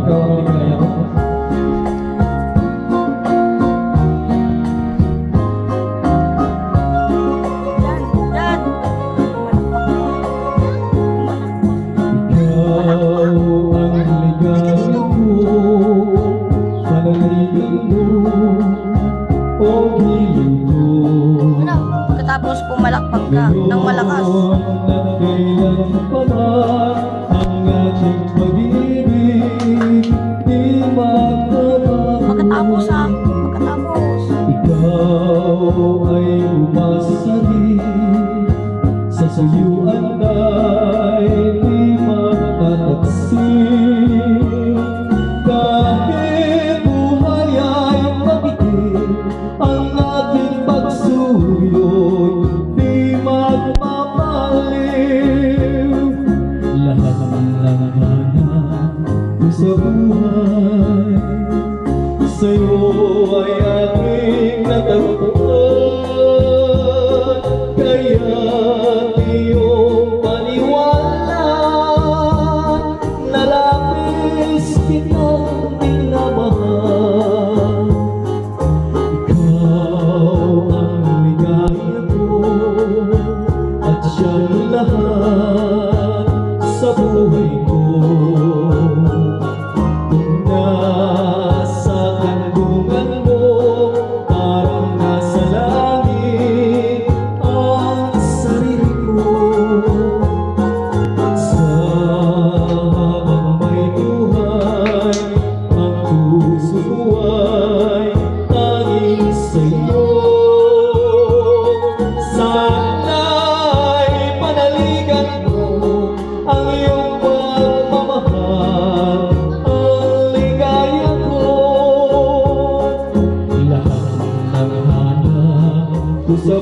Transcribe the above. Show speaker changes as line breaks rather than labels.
ikaw ang ligaya ko.
Tapos pumalakpak ka ng malakas. Pagkatapos ha, pagkatapos.
Ikaw ay umasari sa suyuan ay di magtataksin. Kahit buhay ay mabitin, ang ating pagsuyo'y di magmamaliw. Lahat ng labanan ko sa buhay, sa'yo ay aking natagpuan. Kaya iyong paniwala na labis kitang minamahal. Ikaw ang ligaya ko at siyang lahat sa buhay ko. Nasa kandungan mo, parang nasa langit ang sarili ko. Sa habang may buhay, ang puso ko ay tanging sa'yo. Sana'y panaligan mo ang iyong pagmamahal. Sa